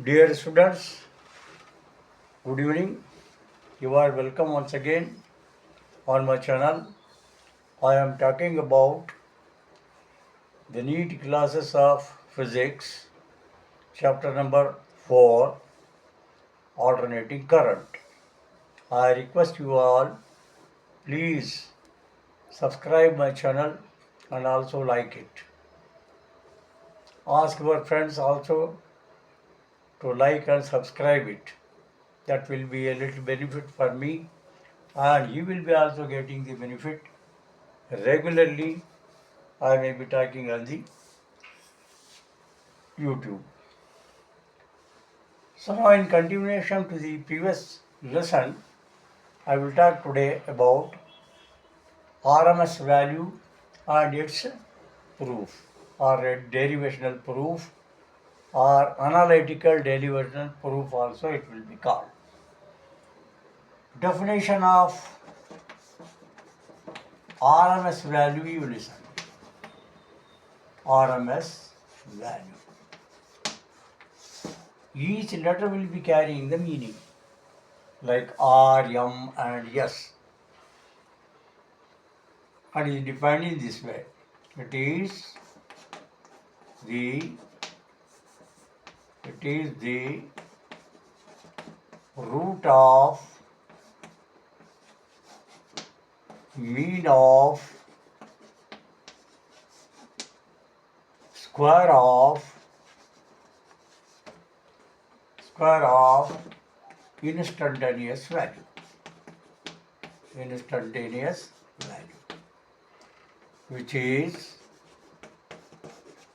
Dear students, good evening. You are welcome once again on my channel. I am talking about the NEET classes of physics, chapter number 4, alternating current. I request you all, please subscribe my channel and also like it. Ask your friends also to like and subscribe it. That will be a little benefit for me, and you will be also getting the benefit regularly. I may be talking on the YouTube. So now in continuation to the previous lesson, I will talk today about RMS value and its proof, or a derivational proof, or analytical derivational proof also it will be called. Definition of RMS value, you listen. RMS value. Each letter will be carrying the meaning, like R, M and S. And is defined in this way. It is the root of mean of square of instantaneous value. Which is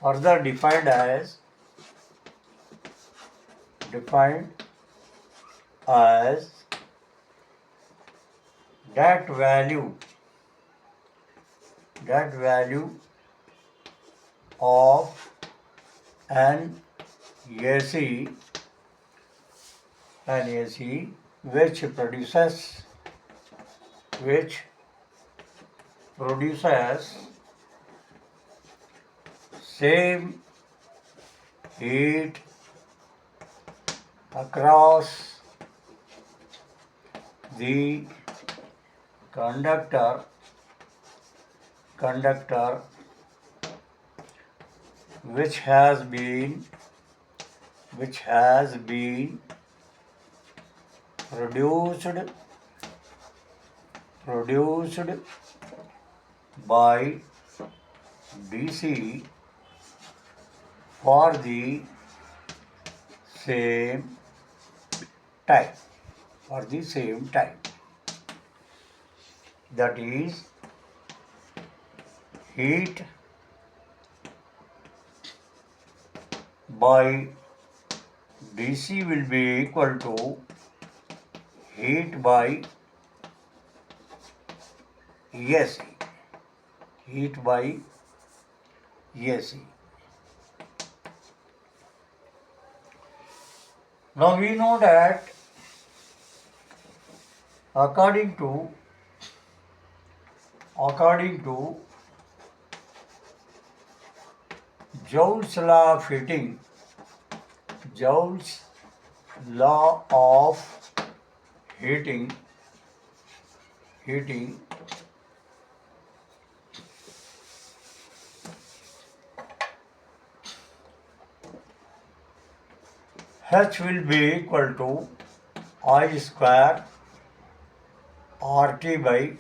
further defined as that value of an AC which produces same heat across the conductor which has been produced by DC for the same time. That is, heat by DC will be equal to heat by AC. Now we know that according to Joule's law of heating, H will be equal to I square RT by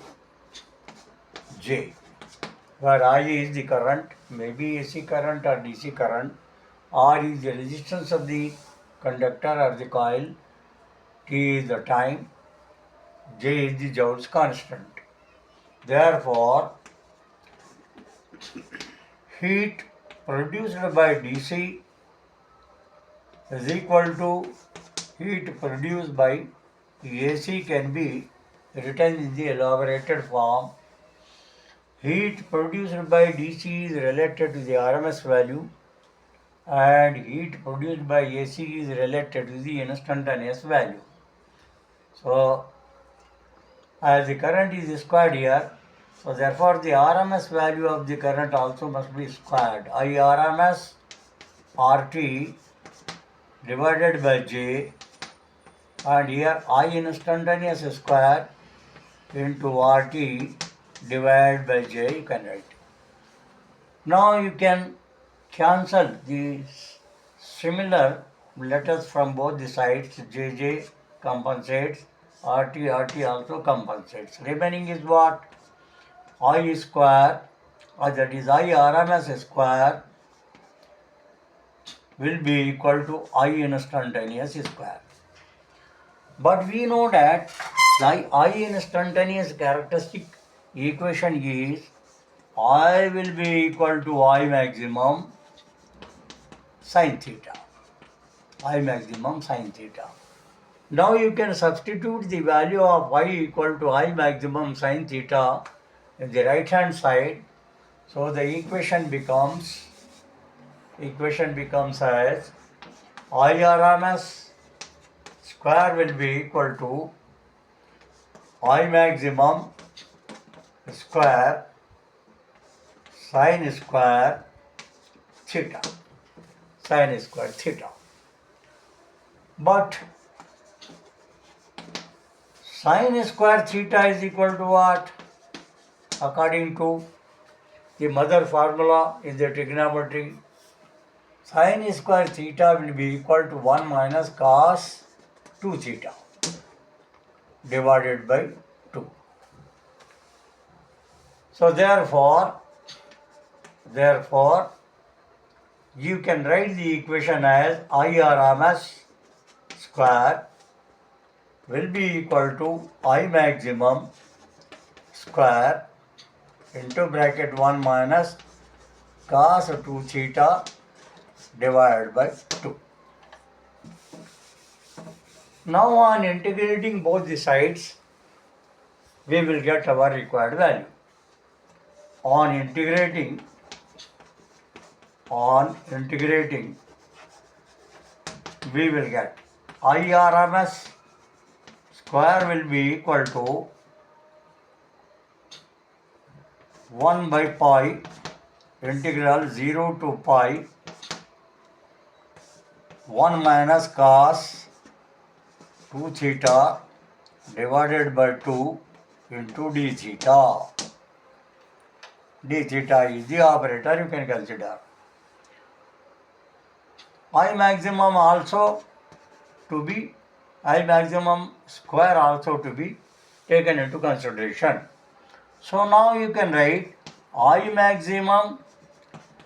J, where I is the current, maybe AC current or DC current, R is the resistance of the conductor or the coil, T is the time, J is the Joule's constant. Therefore, heat produced by DC is equal to heat produced by AC can be written in the elaborated form. Heat produced by DC is related to the RMS value and heat produced by AC is related to the instantaneous value. So, as the current is squared here, so therefore the RMS value of the current also must be squared. I RMS RT divided by j, and here I instantaneous square into RT divided by j you can write. Now you can cancel the similar letters from both the sides. JJ compensates, RT also compensates. Remaining is what? I square, or that is I RMS square will be equal to I instantaneous square. But we know that the I instantaneous characteristic equation is I will be equal to I maximum sin theta. I maximum sin theta. Now you can substitute the value of y equal to I maximum sin theta in the right hand side. So the equation becomes as I RMS square will be equal to I maximum square sin square theta. Sin square theta. But sin square theta is equal to what? According to the mother formula in the trigonometry, sin square theta will be equal to 1 minus cos 2 theta divided by 2. So therefore, you can write the equation as I RMS square will be equal to I maximum square into bracket 1 minus cos 2 theta divided by 2. Now on integrating both the sides, we will get our required value. On integrating, we will get I RMS square will be equal to 1 by pi integral 0 to pi 1 minus cos 2 theta divided by 2 into d theta. D theta is the operator you can consider. I maximum square also to be taken into consideration. So now you can write I maximum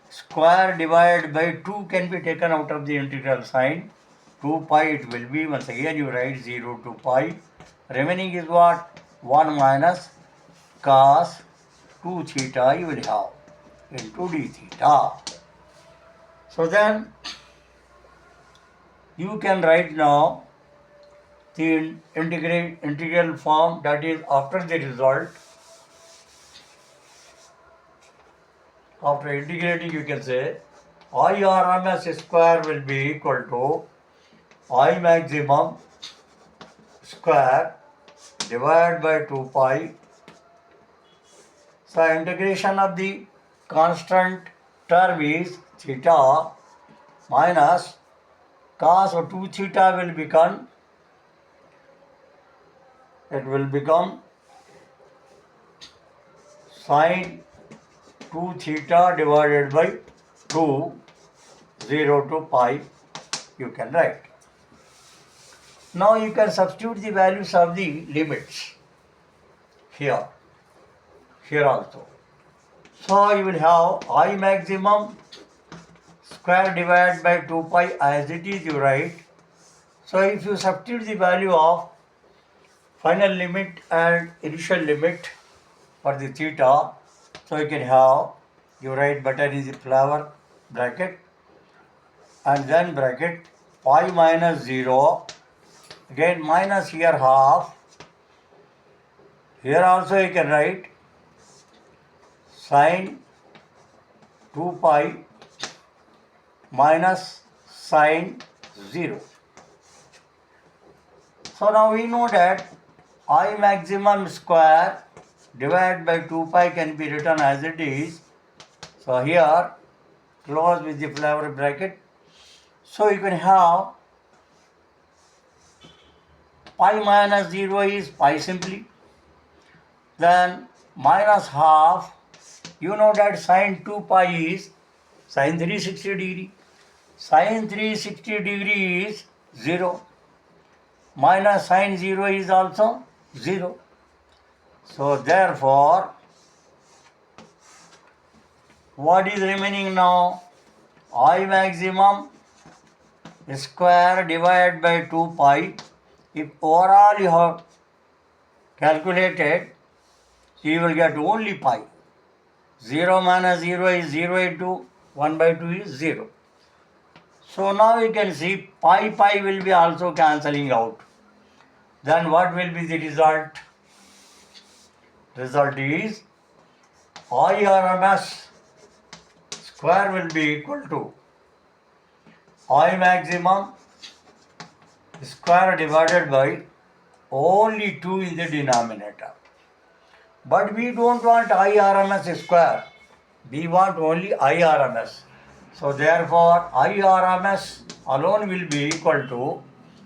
square divided by 2 can be taken out of the integral sign. 2 pi it will be, once again you write 0 to pi. Remaining is what? 1 minus cos 2 theta you will have into d theta. So then you can write now the integral form, that is after the result. After integrating you can say I RMS square will be equal to I maximum square divided by 2 pi. So integration of the constant term is theta minus cos 2 theta will become, it will become sin 2 theta divided by 2, 0 to pi you can write. Now you can substitute the values of the limits here also. So you will have I maximum square divided by 2 pi as it is you write. So if you substitute the value of final limit and initial limit for the theta, so you can have, you write button is the flower bracket and then bracket pi minus 0, again minus here half. Here also you can write sin 2 pi minus sin 0. So now we know that I maximum square divided by 2 pi can be written as it is. So here close with the flower bracket. So you can have pi minus 0 is pi simply. Then minus half, you know that sine 2 pi is sine 360 degree. Sine 360 degree is 0. Minus sine 0 is also 0. So therefore, what is remaining now? I maximum square divided by 2 pi. If overall you have calculated, you will get only pi. 0 minus 0 is 0 into 1 by 2 is 0. So now you can see pi will be also cancelling out. Then what will be the result? Result is IRMS square will be equal to I maximum square divided by only 2 in the denominator. But we don't want IRMS square. We want only IRMS. So therefore IRMS alone will be equal to,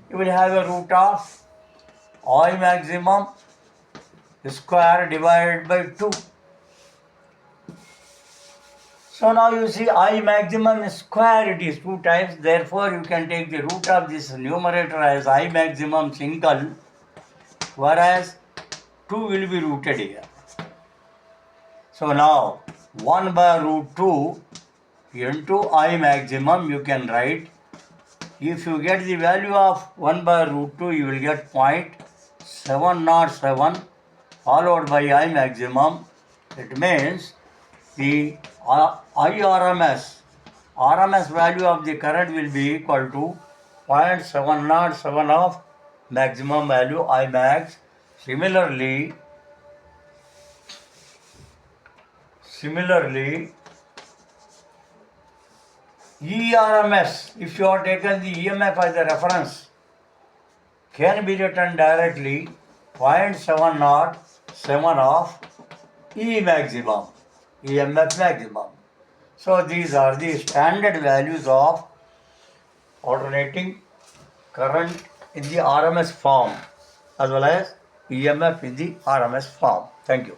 you will have a root of I maximum square divided by 2. So now you see I maximum square, it is 2 times, therefore you can take the root of this numerator as I maximum single, whereas 2 will be rooted here. So now 1 by root 2 into I maximum you can write. If you get the value of 1 by root 2, you will get 0.707 followed by I maximum. It means the RMS value of the current will be equal to 0.707 of maximum value I max. Similarly, ERMS, if you have taken the EMF as a reference, can be written directly 0.707 of E maximum, EMF maximum. So these are the standard values of alternating current in the RMS form as well as EMF in the RMS form. Thank you.